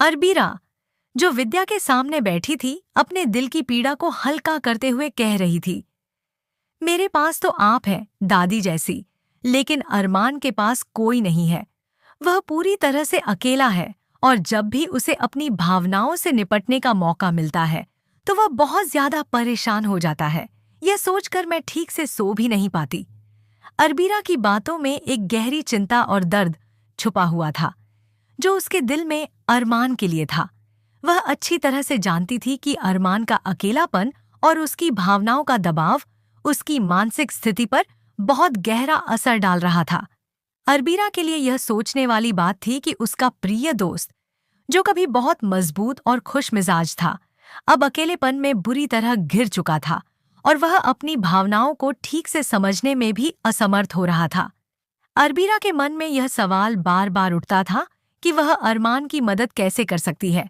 अरबीरा, जो विद्या के सामने बैठी थी, अपने दिल की पीड़ा को हल्का करते हुए कह रही थी। मेरे पास तो आप है, दादी जैसी, लेकिन अरमान के पास कोई नहीं है। वह पूरी तरह से अकेला है और जब भी उसे अपनी भावनाओं से निपटने का मौका मिलता है, तो वह बहुत ज्यादा परेशान हो जाता है। यह सोचकर मैं ठीक से सो भी नहीं पाती। अरबीरा की बातों में एक गहरी चिंता और दर्द छुपा हुआ था, जो उसके दिल में अरमान के लिए था। वह अच्छी तरह से जानती थी कि अरमान का अकेलापन और उसकी भावनाओं का दबाव उसकी मानसिक स्थिति पर बहुत गहरा असर डाल रहा था। अरबीरा के लिए यह सोचने वाली बात थी कि उसका प्रिय दोस्त, जो कभी बहुत मजबूत और खुश मिजाज था, अब अकेलेपन में बुरी तरह घिर चुका था और वह अपनी भावनाओं को ठीक से समझने में भी असमर्थ हो रहा था। अरबीरा के मन में यह सवाल बार बार उठता था कि वह अरमान की मदद कैसे कर सकती है,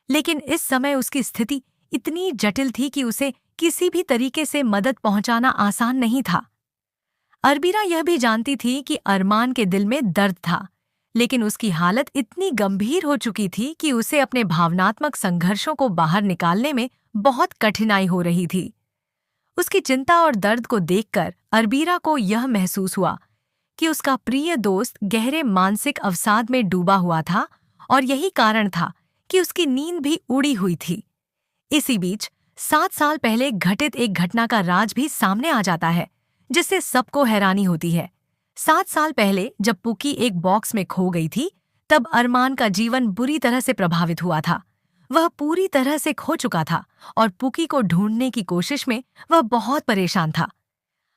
लेकिन इस समय उसकी स्थिति इतनी जटिल थी कि उसे किसी भी तरीके से मदद पहुंचाना आसान नहीं था। अरबीरा यह भी जानती थी कि अरमान के दिल में दर्द था, लेकिन उसकी हालत इतनी गंभीर हो चुकी थी कि उसे अपने भावनात्मक संघर्षों को बाहर निकालने में बहुत कठिनाई हो रही थी। उसकी चिंता और दर्द को देखकर अरबीरा को यह महसूस हुआ कि उसका प्रिय दोस्त गहरे मानसिक अवसाद में डूबा हुआ था और यही कारण था कि उसकी नींद भी उड़ी हुई थी। इसी बीच 7 साल पहले घटित एक घटना का राज भी सामने आ जाता है, जिससे सबको हैरानी होती है। 7 साल पहले जब पुकी एक बॉक्स में खो गई थी, तब अरमान का जीवन बुरी तरह से प्रभावित हुआ था। वह पूरी तरह से खो चुका था और पुकी को ढूंढने की कोशिश में वह बहुत परेशान था।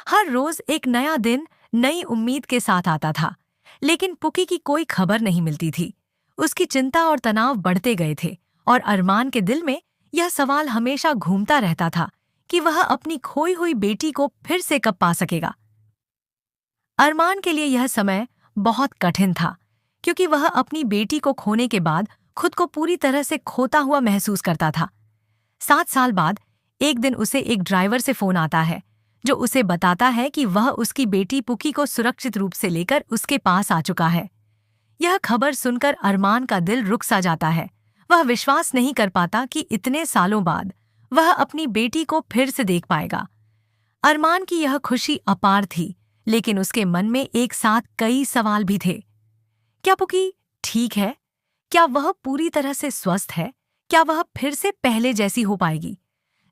हर रोज एक नया दिन नई उम्मीद के साथ आता था, लेकिन पुकी की कोई खबर नहीं मिलती थी। उसकी चिंता और तनाव बढ़ते गए थे और अरमान के दिल में यह सवाल हमेशा घूमता रहता था कि वह अपनी खोई हुई बेटी को फिर से कब पा सकेगा। अरमान के लिए यह समय बहुत कठिन था, क्योंकि वह अपनी बेटी को खोने के बाद खुद को पूरी तरह से खोता हुआ महसूस करता था। 7 साल बाद एक दिन उसे एक ड्राइवर से फोन आता है, जो उसे बताता है कि वह उसकी बेटी पुकी को सुरक्षित रूप से लेकर उसके पास आ चुका है। यह खबर सुनकर अरमान का दिल रुक सा जाता है। वह विश्वास नहीं कर पाता कि इतने सालों बाद वह अपनी बेटी को फिर से देख पाएगा। अरमान की यह खुशी अपार थी, लेकिन उसके मन में एक साथ कई सवाल भी थे। क्या पुकी ठीक है? क्या वह पूरी तरह से स्वस्थ है? क्या वह फिर से पहले जैसी हो पाएगी?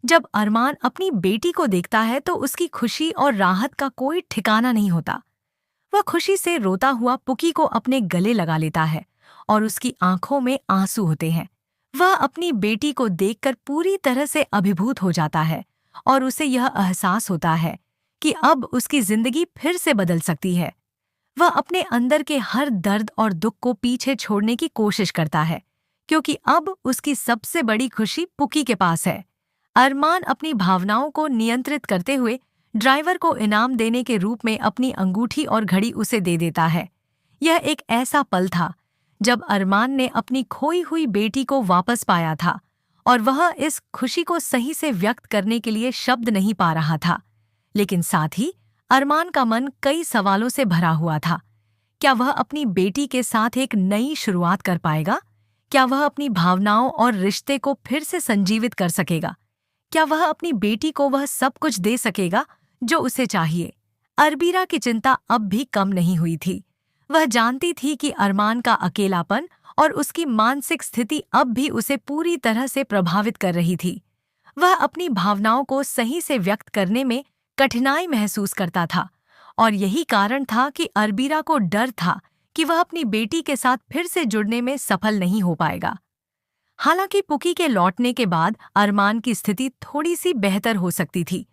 जब अरमान अपनी बेटी को देखता है तो उसकी खुशी और राहत का कोई ठिकाना नहीं होता। वह खुशी से रोता हुआ पुकी को अपने गले लगा लेता है और उसकी आंखों में आंसू होते हैं। वह अपनी बेटी को देखकर पूरी तरह से अभिभूत हो जाता है और उसे यह एहसास होता है कि अब उसकी जिंदगी फिर से बदल सकती है। वह अपने अंदर के हर दर्द और दुख को पीछे छोड़ने की कोशिश करता है, क्योंकि अब उसकी सबसे बड़ी खुशी पुकी के पास है। अरमान अपनी भावनाओं को नियंत्रित करते हुए ड्राइवर को इनाम देने के रूप में अपनी अंगूठी और घड़ी उसे दे देता है। यह एक ऐसा पल था जब अरमान ने अपनी खोई हुई बेटी को वापस पाया था और वह इस खुशी को सही से व्यक्त करने के लिए शब्द नहीं पा रहा था। लेकिन साथ ही अरमान का मन कई सवालों से भरा हुआ था। क्या वह अपनी बेटी के साथ एक नई शुरुआत कर पाएगा? क्या वह अपनी भावनाओं और रिश्ते को फिर से संजीवित कर सकेगा? क्या वह अपनी बेटी को वह सब कुछ दे सकेगा जो उसे चाहिए? अरबीरा की चिंता अब भी कम नहीं हुई थी। वह जानती थी कि अरमान का अकेलापन और उसकी मानसिक स्थिति अब भी उसे पूरी तरह से प्रभावित कर रही थी। वह अपनी भावनाओं को सही से व्यक्त करने में कठिनाई महसूस करता था और यही कारण था कि अरबीरा को डर था कि वह अपनी बेटी के साथ फिर से जुड़ने में सफल नहीं हो पाएगा। हालांकि पुकी के लौटने के बाद अरमान की स्थिति थोड़ी सी बेहतर हो सकती थी,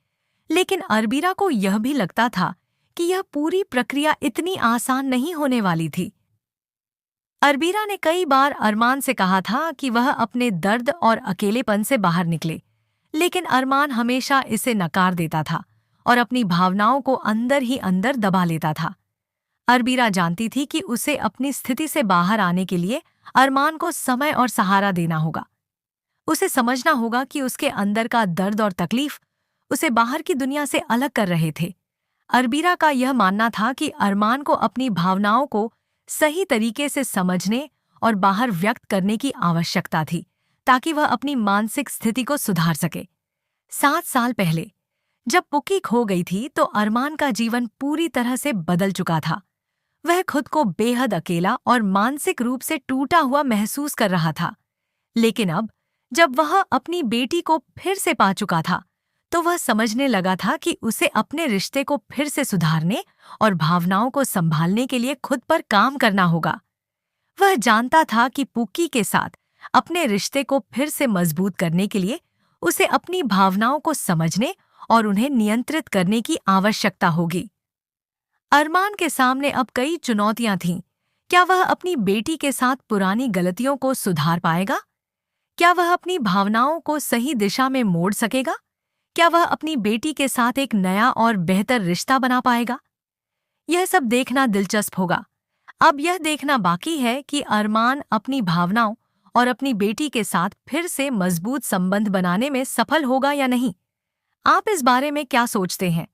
लेकिन अरबीरा को यह भी लगता था कि यह पूरी प्रक्रिया इतनी आसान नहीं होने वाली थी। अरबीरा ने कई बार अरमान से कहा था कि वह अपने दर्द और अकेलेपन से बाहर निकले, लेकिन अरमान हमेशा इसे नकार देता था और अपनी भावनाओं को अंदर ही अंदर दबा लेता था। अरबीरा जानती थी कि उसे अपनी स्थिति से बाहर आने के लिए अरमान को समय और सहारा देना होगा। उसे समझना होगा कि उसके अंदर का दर्द और तकलीफ उसे बाहर की दुनिया से अलग कर रहे थे। अरबीरा का यह मानना था कि अरमान को अपनी भावनाओं को सही तरीके से समझने और बाहर व्यक्त करने की आवश्यकता थी ताकि वह अपनी मानसिक स्थिति को सुधार सके। 7 साल पहले जब पुक्की खो गई थी तो अरमान का जीवन पूरी तरह से बदल चुका था। वह खुद को बेहद अकेला और मानसिक रूप से टूटा हुआ महसूस कर रहा था। लेकिन अब जब वह अपनी बेटी को फिर से पा चुका था तो वह समझने लगा था कि उसे अपने रिश्ते को फिर से सुधारने और भावनाओं को संभालने के लिए खुद पर काम करना होगा। वह जानता था कि पुक्की के साथ अपने रिश्ते को फिर से मजबूत करने के लिए उसे अपनी भावनाओं को समझने और उन्हें नियंत्रित करने की आवश्यकता होगी। अरमान के सामने अब कई चुनौतियां थीं। क्या वह अपनी बेटी के साथ पुरानी गलतियों को सुधार पाएगा? क्या वह अपनी भावनाओं को सही दिशा में मोड़ सकेगा? क्या वह अपनी बेटी के साथ एक नया और बेहतर रिश्ता बना पाएगा? यह सब देखना दिलचस्प होगा। अब यह देखना बाकी है कि अरमान अपनी भावनाओं और अपनी बेटी के साथ फिर से मजबूत संबंध बनाने में सफल होगा या नहीं। आप इस बारे में क्या सोचते हैं?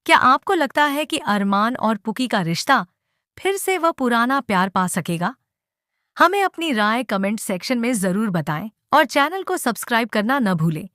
क्या आपको लगता है कि अरमान और पुकी का रिश्ता फिर से वह पुराना प्यार पा सकेगा? हमें अपनी राय कमेंट सेक्शन में जरूर बताएं और चैनल को सब्सक्राइब करना न भूलें।